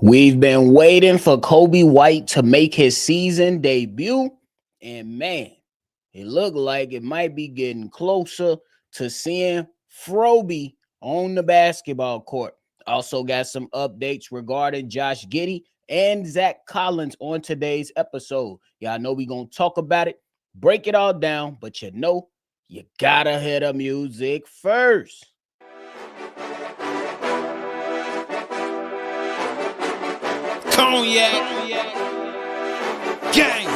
We've been waiting for Coby White to make his season debut, and man, it looked like it might be getting closer to seeing Froby on the basketball court. Also got some updates regarding Josh Giddey and Zach Collins on today's episode. Y'all know we're going to talk about it, break it all down, but you gotta hear the music first. Cognac, gang.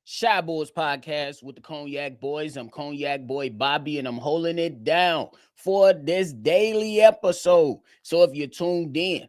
Shy Boys Podcast with the Cognac Boys. I'm Cognac Boy Bobby, and I'm holding it down for this daily episode. So if you're tuned in,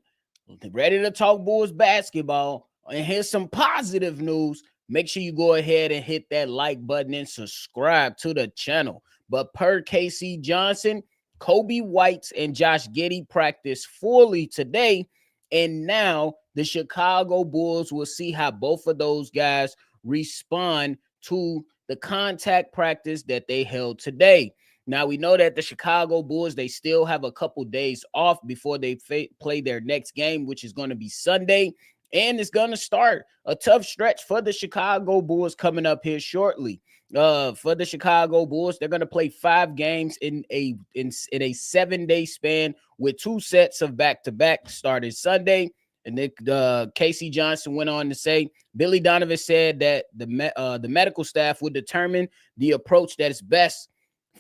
ready to talk Bulls basketball, and here's some positive news, make sure you go ahead and hit that like button and subscribe to the channel. But per KC Johnson, Coby White and Josh Giddey practiced fully today, and now the Chicago Bulls will see how both of those guys respond to the contact practice that they held today. Now, we know that the Chicago Bulls, they still have a couple days off before they play their next game, which is going to be Sunday. And it's going to start a tough stretch for the Chicago Bulls coming up here shortly. For the Chicago Bulls, they're going to play 5 games in a 7-day span with 2 sets of back-to-back starting Sunday. And KC Johnson went on to say, Billy Donovan said that the medical staff would determine the approach that is best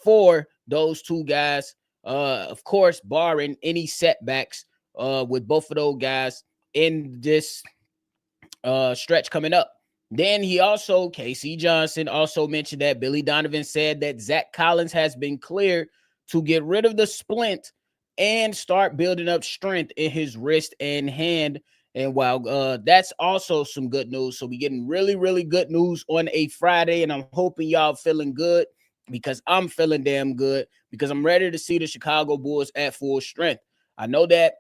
for those 2 guys, of course, barring any setbacks with both of those guys in this stretch coming up. Then KC Johnson also mentioned that Billy Donovan said that Zach Collins has been cleared to get rid of the splint and start building up strength in his wrist and hand. And while that's also some good news. So we're getting really, really good news on a Friday, and I'm hoping y'all feeling good because I'm feeling damn good because I'm ready to see the Chicago Bulls at full strength. I know that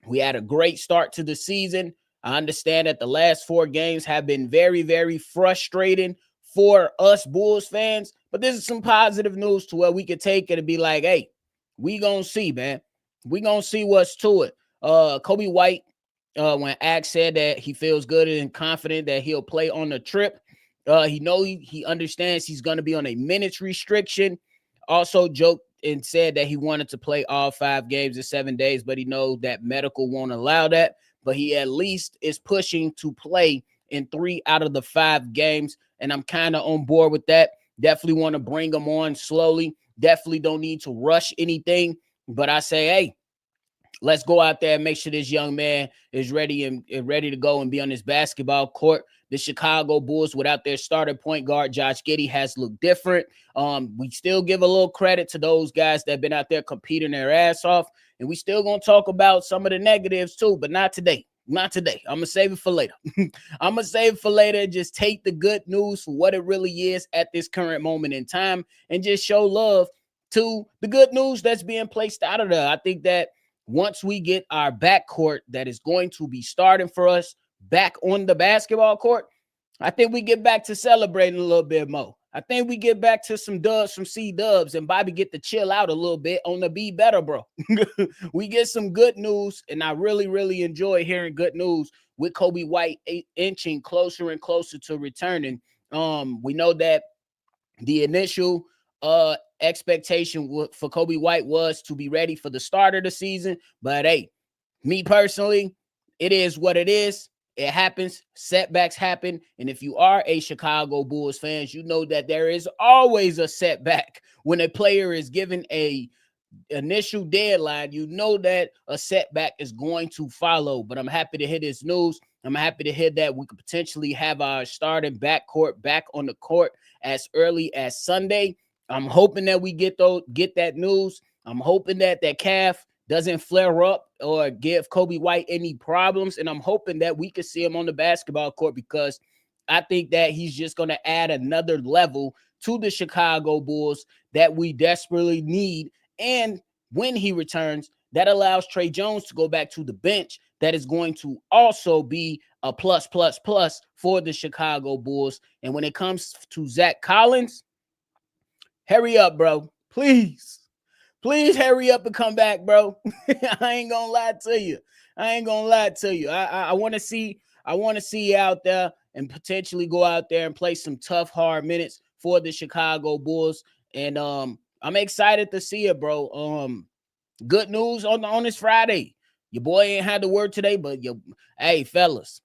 we had a great start to the season. I understand that the last 4 games have been very, very frustrating for us Bulls fans, but this is some positive news to where we could take it and be like, hey, we gonna see, man. We gonna see what's to it. Coby White, when Axe said that he feels good and confident that he'll play on the trip, he understands he's gonna be on a minutes restriction. Also joked and said that he wanted to play all 5 games in 7 days, but he knows that medical won't allow that. But he at least is pushing to play in 3 out of the 5 games, and I'm kind of on board with that. Definitely want to bring him on slowly. Definitely don't need to rush anything, but I say, hey, let's go out there and make sure this young man is ready and ready to go and be on this basketball court. The Chicago Bulls, without their starting point guard, Josh Giddey, has looked different. We still give a little credit to those guys that have been out there competing their ass off, and we still going to talk about some of the negatives too, but not today. Not today. I'm going to save it for later. I'm going to save it for later and just take the good news for what it really is at this current moment in time and just show love to the good news that's being placed out of there. I think that once we get our backcourt that is going to be starting for us back on the basketball court, I think we get back to celebrating a little bit more. I think we get back to some dubs from C-Dubs and Bobby get to chill out a little bit on the Be Better, bro. We get some good news, and I really, really enjoy hearing good news with Coby White inching closer and closer to returning. We know that the initial expectation for Coby White was to be ready for the start of the season, but hey, me personally, it is what it is. It happens. Setbacks happen. And if you are a Chicago Bulls fan, you know that there is always a setback when a player is given a initial deadline. You know that a setback is going to follow. But I'm happy to hear this news. I'm happy to hear that we could potentially have our starting backcourt back on the court as early as Sunday. I'm hoping that we get that news. I'm hoping that calf doesn't flare up or give Coby White any problems. And I'm hoping that we can see him on the basketball court because I think that he's just going to add another level to the Chicago Bulls that we desperately need. And when he returns, That allows Trey Jones to go back to the bench. That is going to also be a plus for the Chicago Bulls. And when it comes to Zach Collins, hurry up, bro. Please hurry up and come back, bro. I ain't gonna lie to you. I want to see you out there and potentially go out there and play some tough, hard minutes for the Chicago Bulls. And I'm excited to see it, bro. Good news on this Friday. Your boy ain't had to work today, but hey, fellas,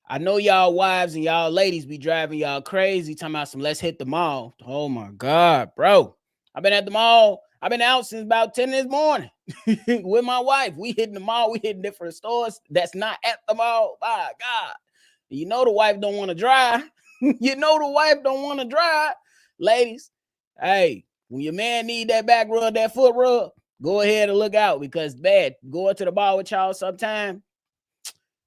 I know y'all wives and y'all ladies be driving y'all crazy, talking about some let's hit the mall. Oh my God, bro. I've been at the mall. I've been out since about 10 this morning with my wife. We hitting the mall. We hitting different stores that's not at the mall. My God. You know the wife don't want to drive. Ladies, hey, when your man need that back rub, that foot rub, go ahead and look out because bad. Going to the bar with y'all sometime,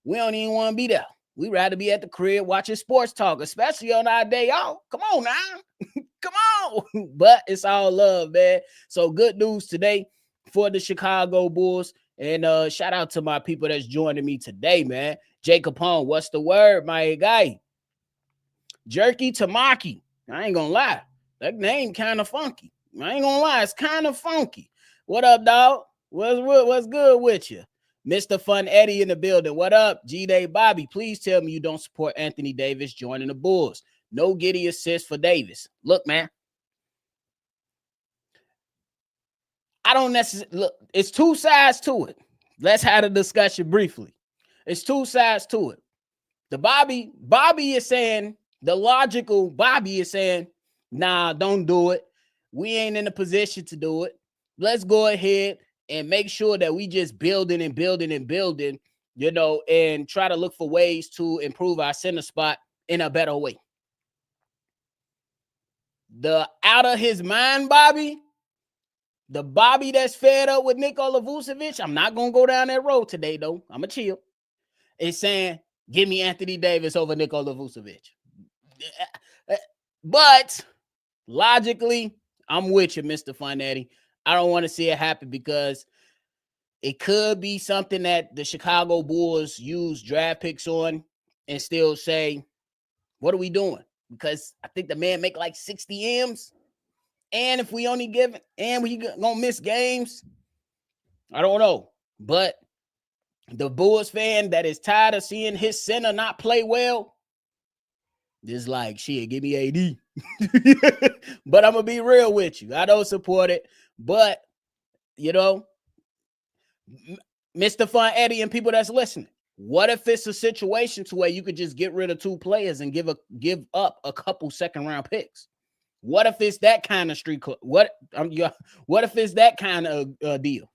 we don't even want to be there. We rather be at the crib watching sports talk, especially on our day off. Come on now. Come on. But it's all love, man. So good news today for the Chicago Bulls. And shout out to my people that's joining me today, man. Jacob Hone, what's the word, my guy? Jerky Tamaki. I ain't gonna lie. That name kind of funky. I ain't gonna lie. It's kind of funky. What up, dog? What's good with you? Mr. Fun Eddie in the building. What up? Giddey Bobby, please tell me you don't support Anthony Davis joining the Bulls. No Giddey assist for Davis. Look, man. I don't necessarily look. It's two sides to it. Let's have a discussion briefly. It's two sides to it. The Bobby is saying, the logical Bobby is saying, nah, don't do it. We ain't in a position to do it. Let's go ahead and make sure that we just building, you know, and try to look for ways to improve our center spot in a better way. The out of his mind Bobby, the Bobby that's fed up with Nikola Vucevic, I'm not going to go down that road today, though. I'm going to chill. It's saying, give me Anthony Davis over Nikola Vucevic. But logically, I'm with you, Mr. Funetti. I don't want to see it happen because it could be something that the Chicago Bulls use draft picks on and still say, what are we doing? Because I think the man make like 60 M's. And if we only give it, and we gonna miss games, I don't know. But the Bulls fan that is tired of seeing his center not play well, just like, shit, give me AD. But I'm going to be real with you. I don't support it. But, you know, Mr. Fun Eddie and people that's listening, what if it's a situation to where you could just get rid of two players and give up a couple second-round picks? What if it's that kind of street? What if it's that kind of deal?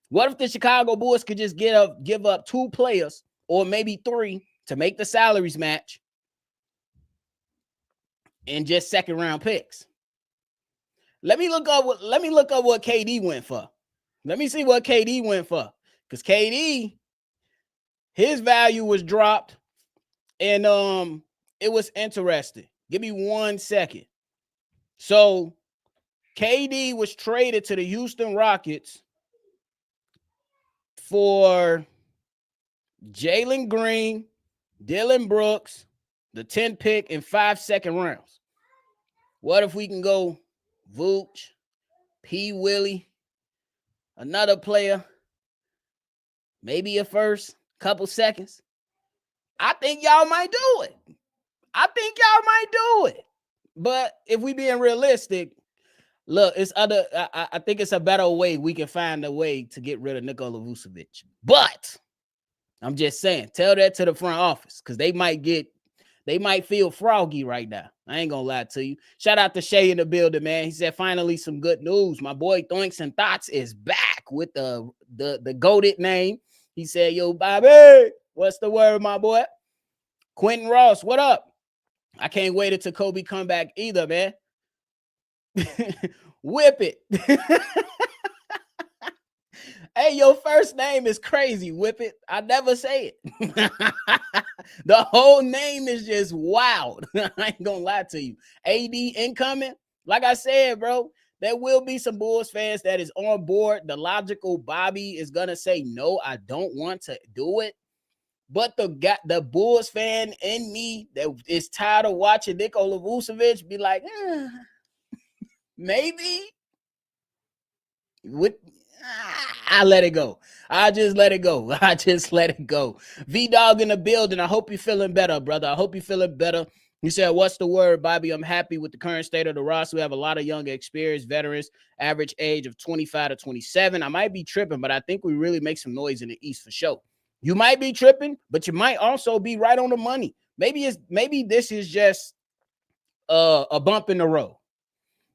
What if the Chicago Bulls could just give up two players or maybe three to make the salaries match and just second-round picks? Let me look up what KD went for. Let me see what KD went for. Because KD, his value was dropped. And it was interesting. Give me 1 second. So KD was traded to the Houston Rockets for Jalen Green, Dylan Brooks, the 10th pick, and 5 second rounds. What if we can go Vooch, P. Willie, another player, maybe a first, couple seconds? I think y'all might do it. But if we being realistic, look, it's other. I think it's a better way. We can find a way to get rid of Nikola Vucevic. But I'm just saying, tell that to the front office because they might feel froggy right now. I ain't gonna lie to you. Shout out to Shay in the building, man. He said, finally some good news. My boy Thoinks and Thoughts is back with the goated name. He said, yo, Bobby, what's the word, my boy? Quentin Ross, what up? I can't wait until Coby come back either, man. Whip it. Hey, your first name is crazy, Whip it. I never say it. The whole name is just wild. I ain't gonna lie to you. AD incoming. Like I said, bro, There will be some Bulls fans that is on board. The logical Bobby is gonna say, no, I don't want to do it. But the Bulls fan in me that is tired of watching Nikola Vucevic be like, maybe. I let it go. I just let it go. I just let it go. V-Dog in the building. I hope you're feeling better, brother. I hope you're feeling better. You said, what's the word, Bobby? I'm happy with the current state of the roster. We have a lot of young, experienced veterans, average age of 25 to 27. I might be tripping, but I think we really make some noise in the East for sure. You might be tripping, but you might also be right on the money. Maybe this is just a bump in the road.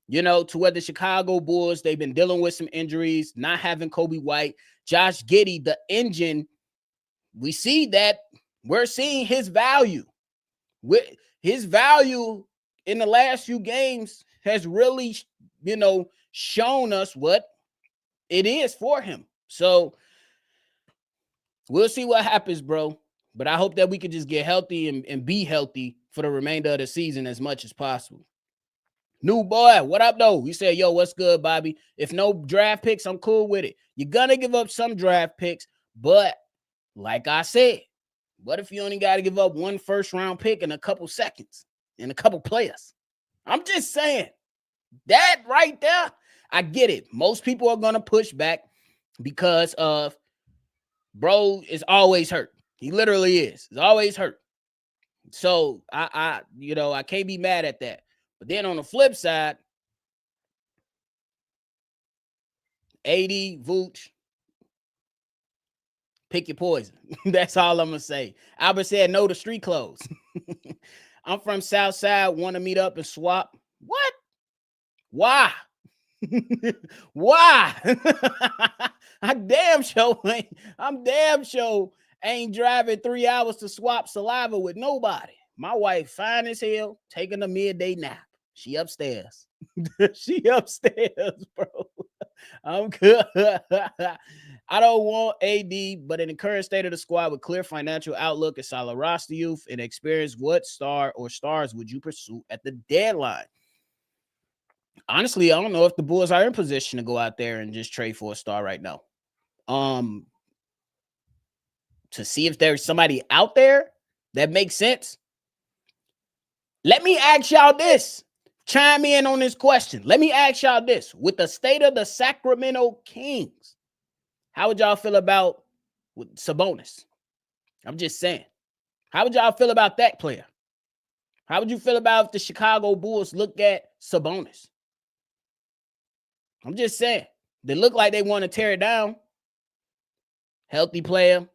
You know, to where the Chicago Bulls, they've been dealing with some injuries, not having Coby White, Josh Giddey, the engine. We see that we're seeing his value. His value in the last few games has really, shown us what it is for him. So we'll see what happens, bro. But I hope that we could just get healthy and be healthy for the remainder of the season as much as possible. New boy, what up, though? You said, yo, what's good, Bobby? If no draft picks, I'm cool with it. You're going to give up some draft picks, but like I said, what if you only got to give up one first-round pick in a couple seconds and a couple players? I'm just saying, that right there, I get it. Most people are going to push back because of bro is always hurt. He literally is. He's always hurt. So, I can't be mad at that. But then on the flip side, AD, Vooch, pick your poison. That's all I'm going to say. Albert said no to street clothes. I'm from Southside, want to meet up and swap. What? Why? Why? I'm damn sure ain't driving 3 hours to swap saliva with nobody. My wife fine as hell, taking a midday nap. She upstairs. She upstairs, bro. I'm good. I don't want AD, but in the current state of the squad with clear financial outlook and solid roster youth and experience, what star or stars would you pursue at the deadline? Honestly, I don't know if the Bulls are in position to go out there and just trade for a star right now. To see if there's somebody out there that makes sense. Let me ask y'all this. Chime in on this question. Let me ask y'all this. With the state of the Sacramento Kings, how would y'all feel about Sabonis? I'm just saying. How would y'all feel about that player? How would you feel about if the Chicago Bulls look at Sabonis? I'm just saying. They look like they want to tear it down. Healthy player.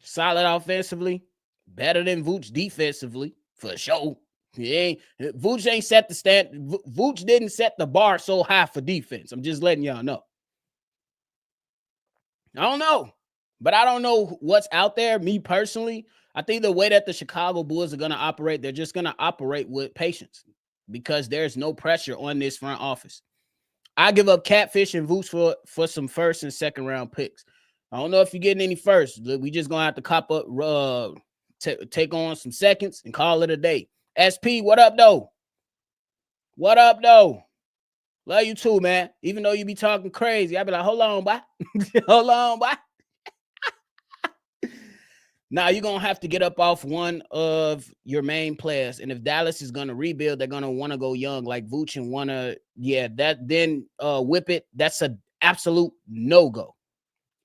Solid offensively. Better than Vooch defensively, for sure. Vooch ain't set the stand. Vooch didn't set the bar so high for defense. I'm just letting y'all know. I don't know. But I don't know what's out there. Me personally, I think the way that the Chicago Bulls are going to operate, they're just going to operate with patience because there's no pressure on this front office. I give up Catfish and Vooch for some first and second round picks. I don't know if you're getting any first. We just going to have to cop up, take on some seconds and call it a day. SP, what up, though? What up, though? Love you too, man. Even though you be talking crazy, I be like, hold on, boy. Hold on, boy. Now, you're going to have to get up off one of your main players. And if Dallas is going to rebuild, they're going to want to go young like Vooch and want to, whip it. That's an absolute no-go.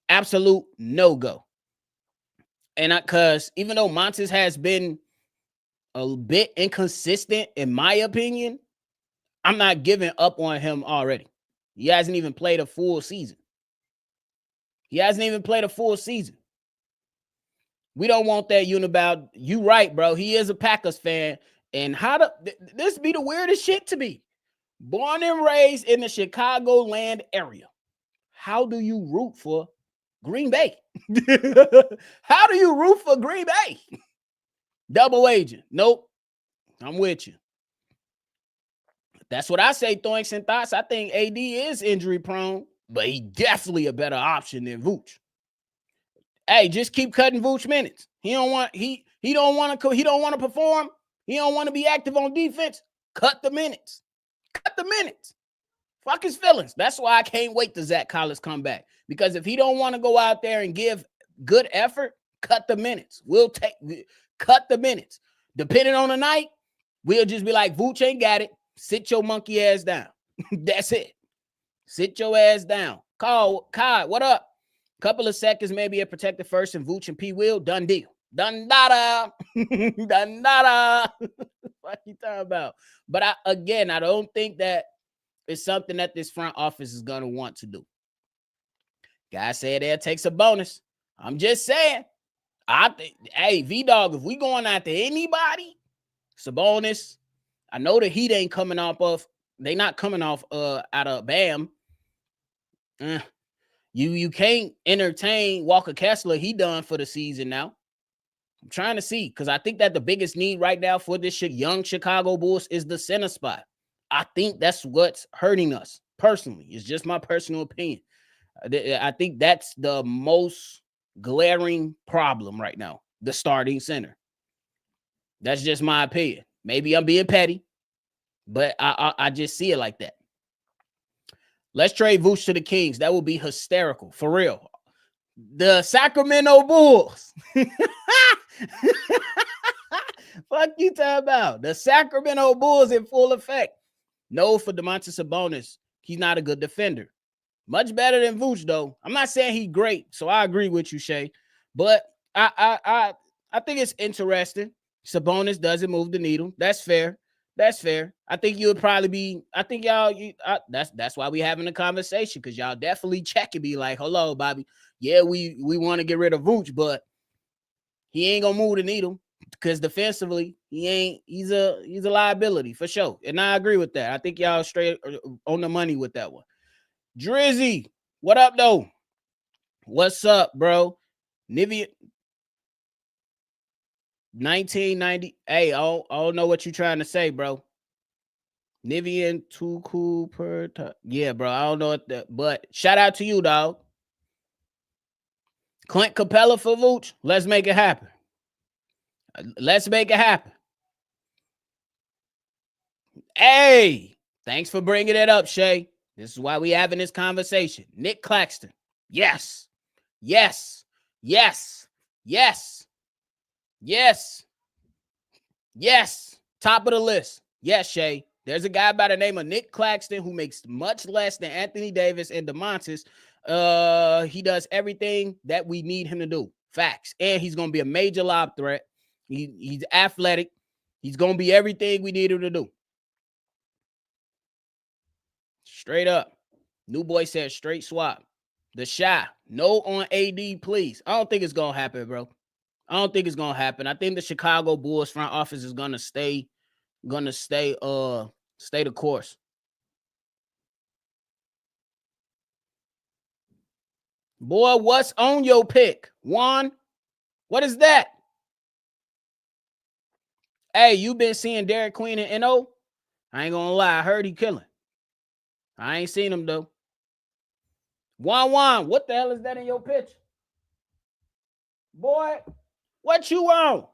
Absolute no-go. And because even though Montes has been a bit inconsistent, in my opinion, I'm not giving up on him already. He hasn't even played a full season. We don't want that Unibound. You right, bro. He is a Packers fan. And this be the weirdest shit to me. Born and raised in the Chicagoland area. How do you root for Green Bay? How do you root for Green Bay? Double agent. Nope. I'm with you. That's what I say, Thoinks and Thoughts. I think AD is injury prone, but he definitely a better option than Vooch. Hey, just keep cutting Vooch minutes. He don't want to perform. He don't want to be active on defense. Cut the minutes. Fuck his feelings. That's why I can't wait till Zach Collins come back. Because if he don't want to go out there and give good effort, cut the minutes. Cut the minutes. Depending on the night, we'll just be like, Vooch ain't got it. Sit your monkey ass down. That's it. Sit your ass down. Kai, what up? Couple of seconds, maybe a protected first, and Vooch and P. Will, done deal. Done nada. Done nada. What you talking about? But I don't think that it's something that this front office is going to want to do. Guy said they'll take some bonus. I'm just saying. Hey, V-Dog, if we going after anybody, Sabonis, I know the Heat ain't coming off of, they not coming off out of Bam. You can't entertain Walker Kessler. He done for the season now. I'm trying to see, because I think that the biggest need right now for this young Chicago Bulls is the center spot. I think that's what's hurting us personally. It's just my personal opinion. I think that's the most glaring problem right now, the starting center. That's just my opinion. Maybe I'm being petty, but I just see it like that. Let's trade Vooch to the Kings. That would be hysterical, for real. The Sacramento Bulls. Fuck you talking about? The Sacramento Bulls in full effect. No for Domantas Sabonis. He's not a good defender. Much better than Vooch, though. I'm not saying he's great, so I agree with you, Shay. But I think it's interesting. Sabonis doesn't move the needle. That's fair. That's fair. I think you would probably be. I think y'all. That's why we having a conversation, because y'all definitely check and be like, "Hello, Bobby. Yeah, we want to get rid of Vooch, but he ain't gonna move the needle because defensively he ain't. He's a liability for sure." And I agree with that. I think y'all straight on the money with that one. Drizzy, what up though? What's up, bro? Nivea 1990. Hey, I don't know what you're trying to say, bro. Nivian too cool per time. Yeah, bro. I don't know what that, but shout out to you, dog. Clint Capella for Vooch. Let's make it happen. Let's make it happen. Hey, thanks for bringing it up, Shay. This is why we having this conversation. Nick Claxton. Yes. Yes. Yes. Yes. Yes. Yes. Top of the list. Yes, Shay. There's a guy by the name of Nick Claxton who makes much less than Anthony Davis and Domantas. He does everything that we need him to do. Facts. And he's going to be a major lob threat. He's athletic. He's going to be everything we need him to do. Straight up. New boy said straight swap. The Shy. No on AD, please. I don't think it's going to happen, bro. I don't think it's going to happen. I think the Chicago Bulls front office is going to stay the course. Boy, what's on your pick? Juan, what is that? Hey, you been seeing Derek Queen and NO? I ain't gonna lie, I heard he killing. I ain't seen him though. Juan, what the hell is that in your picture? Boy, what you on?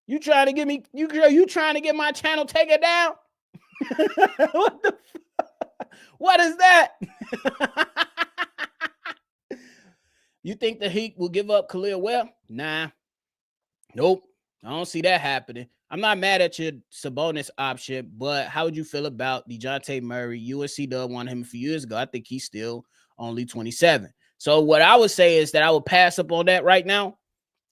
You trying to get me? You trying to get my channel taken down? What the? What is that? You think the Heat will give up Khalil Webb? Nah. Nope. I don't see that happening. I'm not mad at your Sabonis option, but how would you feel about DeJounte Murray? USC wanted him a few years ago. I think he's still only 27. So what I would say is that I would pass up on that right now,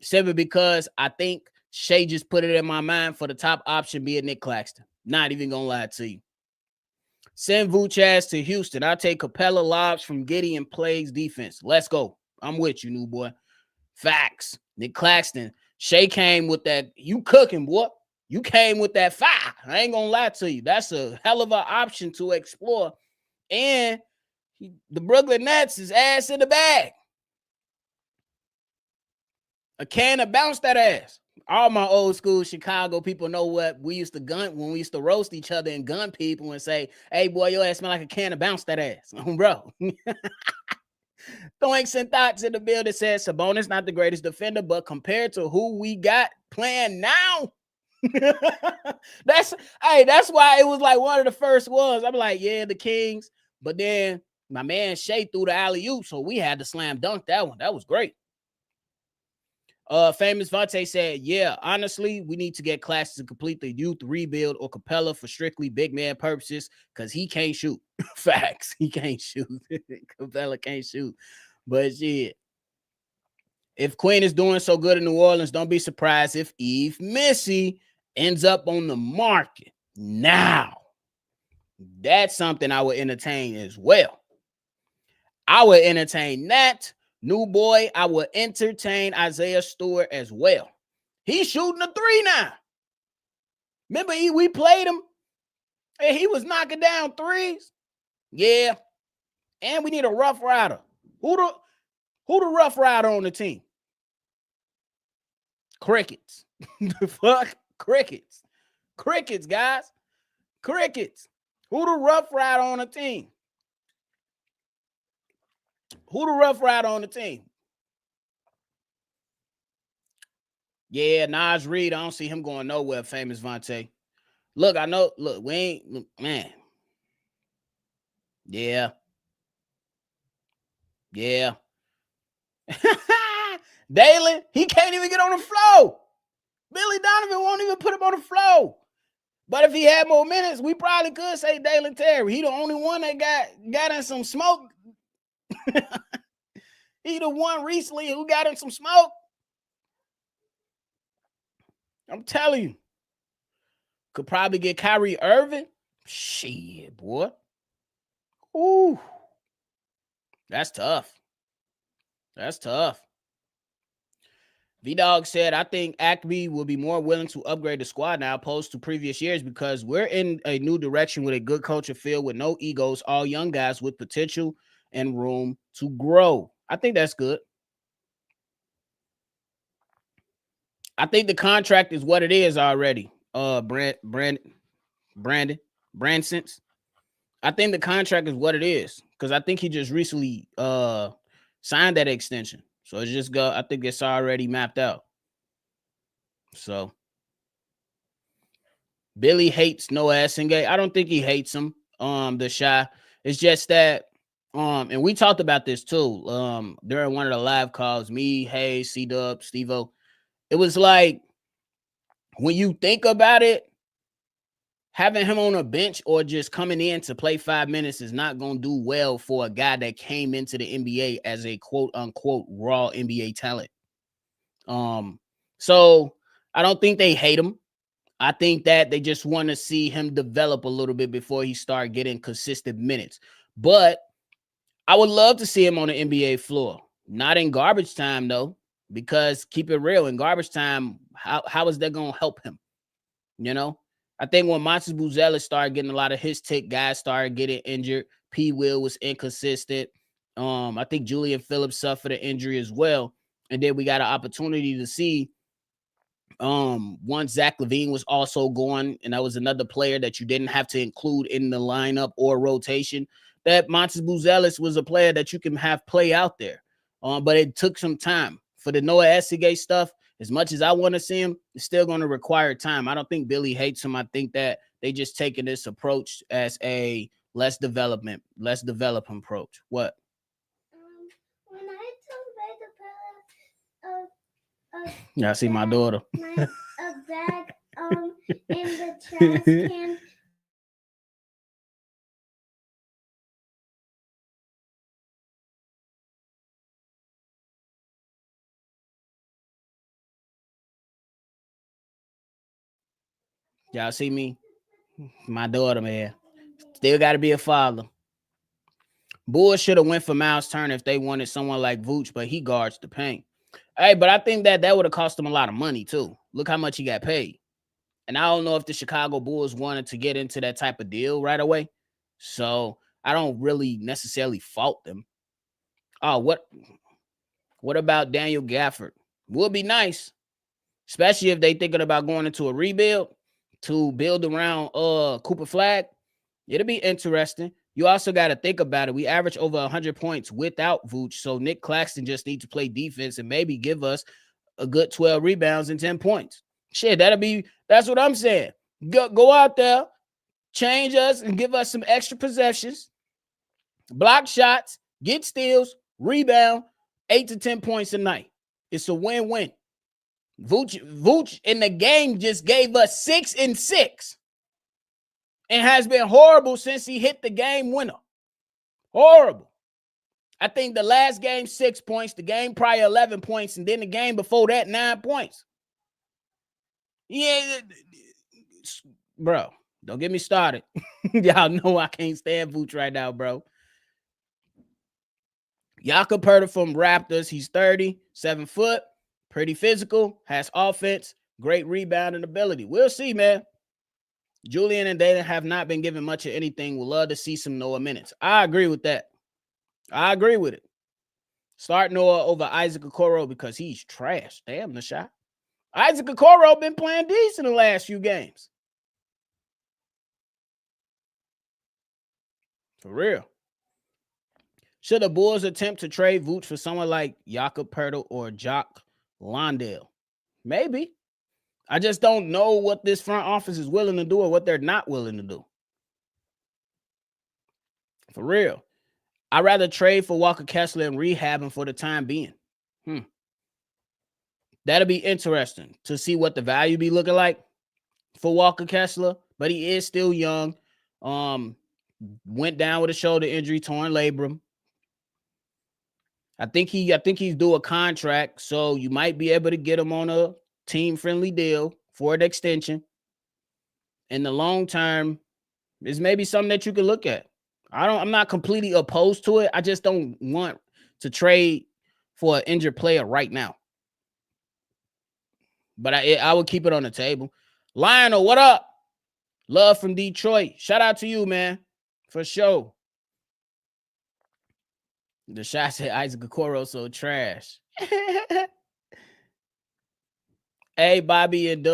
simply because I think Shay just put it in my mind for the top option being Nick Claxton. Not even going to lie to you. Send Vooch to Houston. I'll take Capella lobs from Giddey and plays defense. Let's go. I'm with you, new boy. Facts. Nick Claxton. Shay came with that. You cooking, boy. You came with that fire. I ain't going to lie to you. That's a hell of an option to explore. And the Brooklyn Nets is ass in the bag. A can to bounce that ass. All my old school Chicago people know what we used to gun when we used to roast each other and gun people and say, hey, boy, your ass smell like a can to bounce that ass. Bro. Throwing some thoughts in the building says Sabonis not the greatest defender, but compared to who we got playing now, that's that's why it was like one of the first ones. I'm like, yeah, the Kings. But then my man Shea threw the alley oop, so we had to slam dunk that one. That was great. Famous Vontae said, yeah, honestly, we need to get classes to complete the youth rebuild or Capella for strictly big man purposes because he can't shoot. Facts. He can't shoot. Capella can't shoot. But shit, if Quinn is doing so good in New Orleans, don't be surprised if Eve Missy ends up on the market. Now, that's something I would entertain as well. I would entertain that. New boy, I would entertain Isaiah Stewart as well. He's shooting a 3 now. Remember, we played him and he was knocking down threes. Yeah. And we need a rough rider. Who the rough rider on the team? Crickets. The fuck? Crickets. Crickets, guys. Crickets. Who the rough rider on the team? Who the rough rider on the team? Yeah, Nas Reed. I don't see him going nowhere, Famous Vontae. Look, I know. Look, we ain't, look, man. Yeah. Yeah. Dalen, he can't even get on the floor. Billy Donovan won't even put him on the floor. But if he had more minutes, we probably could say Dalen Terry. He the only one that got in some smoke. He the one recently who got in some smoke. I'm telling you. Could probably get Kyrie Irving. Shit, boy. Ooh. That's tough. That's tough. V-Dog said, I think Acme will be more willing to upgrade the squad now opposed to previous years because we're in a new direction with a good culture filled with no egos, all young guys with potential and room to grow. I think that's good. I think the contract is what it is already. Branson's. I think the contract is what it is because I think he just recently signed that extension. So it's just I think it's already mapped out. So Billy hates Noah Essengate. I don't think he hates him. The Shy. It's just that and we talked about this too. During one of the live calls, me, Hayes, C-Dub, Steve-O. It was like when you think about it, having him on a bench or just coming in to play 5 minutes is not going to do well for a guy that came into the NBA as a quote unquote raw NBA talent. So I don't think they hate him. I think that they just want to see him develop a little bit before he start getting consistent minutes. But I would love to see him on the NBA floor. Not in garbage time, though, because keep it real, in garbage time, how is that going to help him? You know? I think when Montes Buzelis started getting a lot of his tick, guys started getting injured. P. Will was inconsistent. I think Julian Phillips suffered an injury as well. And then we got an opportunity to see once Zach LaVine was also gone, and that was another player that you didn't have to include in the lineup or rotation, that Montes Buzelis was a player that you can have play out there. But it took some time. For the Noah Essengate stuff, as much as I want to see him, it's still going to require time. I don't think Billy hates him. I think that they just taking this approach as a less development approach. What? When I told Ray to put Yeah, I see my daughter. a bag in the trash can. Y'all see me? My daughter, man. Still got to be a father. Bulls should have went for Miles Turner if they wanted someone like Vooch, but he guards the paint. Hey, but I think that would have cost him a lot of money, too. Look how much he got paid. And I don't know if the Chicago Bulls wanted to get into that type of deal right away. So I don't really necessarily fault them. Oh, what about Daniel Gafford? Would be nice, especially if they thinking about going into a rebuild to build around Cooper Flag. It'll be interesting. You also got to think about it. We average over 100 points without Vooch, so Nick Claxton just needs to play defense and maybe give us a good 12 rebounds and 10 points. Shit, that'll be That's what I'm saying. Go out there, change us, and give us some extra possessions, block shots, get steals, rebound, 8 to 10 points a night. It's a win-win. Vooch in the game just gave us 6 and 6 and has been horrible since he hit the game winner. Horrible. I think the last game, 6 points, the game prior 11 points, and then the game before that, 9 points. Yeah, bro, don't get me started. Y'all know I can't stand Vooch right now, bro. Jakob Pertl from Raptors. He's 30, 7 foot, pretty physical, has offense, great rebounding ability. We'll see, man. Julian and Dayton have not been given much of anything. We'll love to see some Noah minutes. I agree with that. I agree with it. Start Noah over Isaac Okoro because he's trash. Damn, the shot. Isaac Okoro been playing decent the last few games. For real. Should the Bulls attempt to trade Vooch for someone like Jakob Pertl or Jock Landale? Maybe. I just don't know what this front office is willing to do or what they're not willing to do. For real. I'd rather trade for Walker Kessler and rehab him for the time being. That'll be interesting to see what the value be looking like for Walker Kessler, but he is still young. Went down with a shoulder injury, torn labrum. I think he's due a contract, so you might be able to get him on a team-friendly deal for an extension. In the long term, it's maybe something that you could look at. I'm not completely opposed to it. I just don't want to trade for an injured player right now. But I would keep it on the table. Lionel, what up? Love from Detroit. Shout out to you, man. For sure. The shot said Isaac Okoro so trash. Hey, Bobby and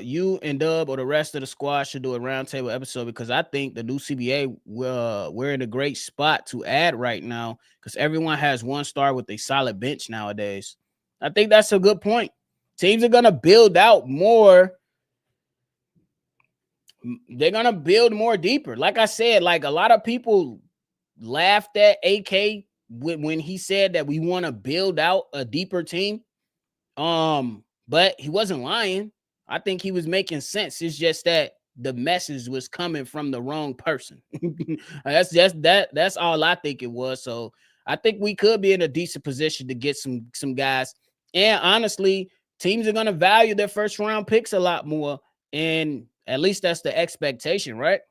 you and Dub or the rest of the squad should do a roundtable episode because I think the new CBA, we're in a great spot to add right now because everyone has one star with a solid bench nowadays. I think that's a good point. Teams are going to build out more. They're going to build more deeper. Like I said, like a lot of people laughed at AK when he said that we want to build out a deeper team. But he wasn't lying. I think he was making sense. It's just that the message was coming from the wrong person. That's all I think it was. So I think we could be in a decent position to get some guys. And honestly, teams are going to value their first round picks a lot more. And at least that's the expectation, right?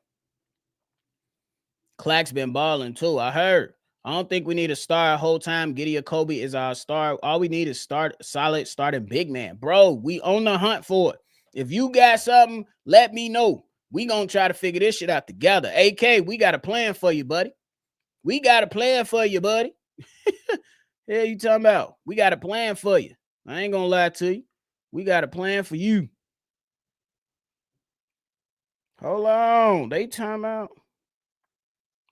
Clack's been balling too. I heard. I don't think we need a star whole time. Giddey or Coby is our star. All we need is solid starting big man. Bro, we on the hunt for it. If you got something, let me know. We gonna try to figure this shit out together. AK, we got a plan for you, buddy. We got a plan for you, buddy. Yeah, you talking about? We got a plan for you. I ain't gonna lie to you. We got a plan for you. Hold on. They talking about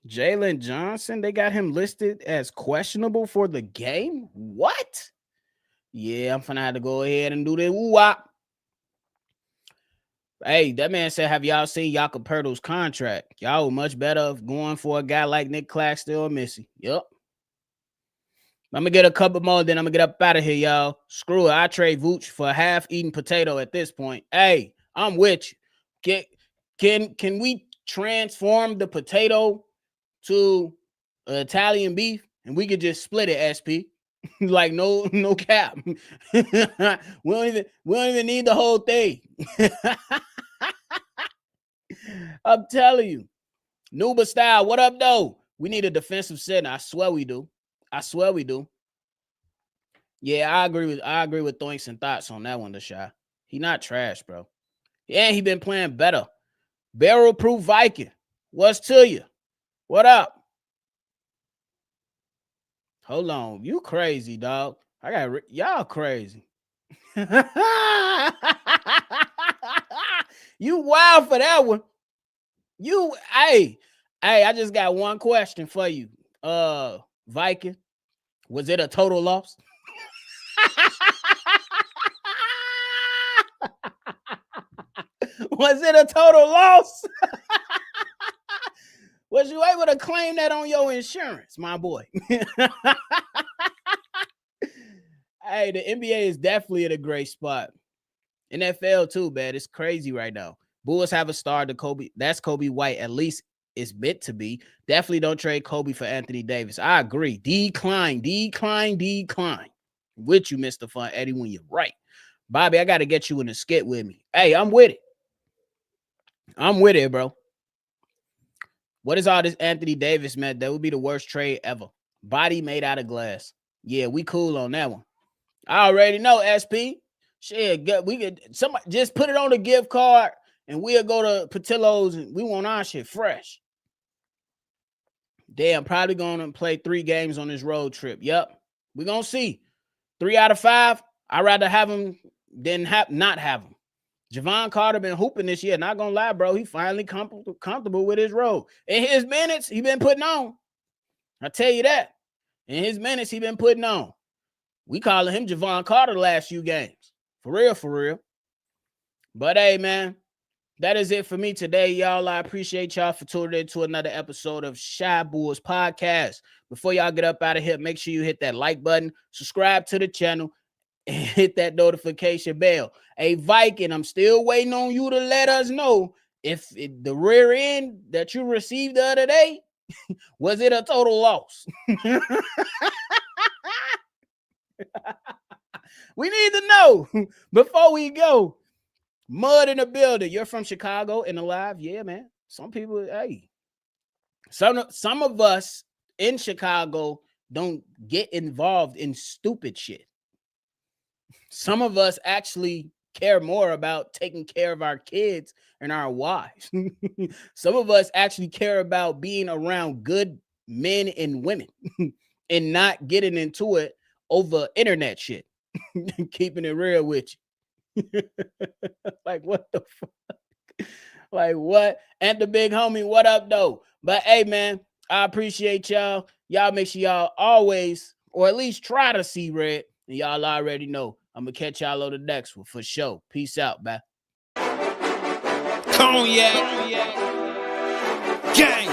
Jalen Johnson, they got him listed as questionable for the game? What? Yeah, I'm finna have to go ahead and do the woo-wop. Hey, that man said, have y'all seen Jakob Pertl's contract? Y'all were much better going for a guy like Nick Claxton or Missy. Yep. I'm going to get a couple more, then I'm going to get up out of here, y'all. Screw it. I trade Vooch for a half-eaten potato at this point. Hey, I'm with you. Can we transform the potato to Italian beef and we could just split it, SP? Like no cap. we don't even need the whole thing. I'm telling you. Nuba style, what up though? We need a defensive center. I swear we do. Yeah, I agree with Thoinks and thoughts on that one, the shot. He not trash, bro. And he been playing better. Barrel proof Viking. What's to you? What up? Hold on. You crazy, dog. Y'all crazy. You wild for that one. Hey, I just got one question for you. Viking, was it a total loss? Was it a total loss? Was you able to claim that on your insurance, my boy? Hey, the NBA is definitely in a great spot. NFL too, man. It's crazy right now. Bulls have a star to Coby. That's Coby White. At least it's meant to be. Definitely don't trade Coby for Anthony Davis. I agree. Decline. With you, Mr. Fun Eddie, when you're right. Bobby, I got to get you in a skit with me. Hey, I'm with it, bro. What is all this Anthony Davis, man? That would be the worst trade ever. Body made out of glass. Yeah, we cool on that one. I already know, SP. Shit, we could somebody just put it on a gift card and we'll go to Patillo's and we want our shit fresh. Damn, probably gonna play 3 games on this road trip. Yep. We're gonna see. 3 out of 5. I'd rather have him than not have him. Javon Carter been hooping this year. Not gonna lie, bro. He finally comfortable with his role. In his minutes, he been putting on. I tell you that. In his minutes, he been putting on. We calling him Javon Carter the last few games. For real. But hey, man, that is it for me today, y'all. I appreciate y'all for tuning in to another episode of Shy Bulls Podcast. Before y'all get up out of here, make sure you hit that like button, subscribe to the channel, and hit that notification bell. Hey, Viking, I'm still waiting on you to let us know if the rear end that you received the other day, was it a total loss? We need to know before we go. Mud in the building. You're from Chicago and alive? Yeah, man. Some people, hey. Some of us in Chicago don't get involved in stupid shit. Some of us actually care more about taking care of our kids and our wives. Some of us actually care about being around good men and women and not getting into it over internet shit. Keeping it real with you. Like, what the fuck? Like, what? And the big homie, what up, though? But hey, man, I appreciate y'all. Y'all make sure y'all always, or at least try to see red. And y'all already know. I'm going to catch y'all on the next one for sure. Peace out, man. Cognac. Gang.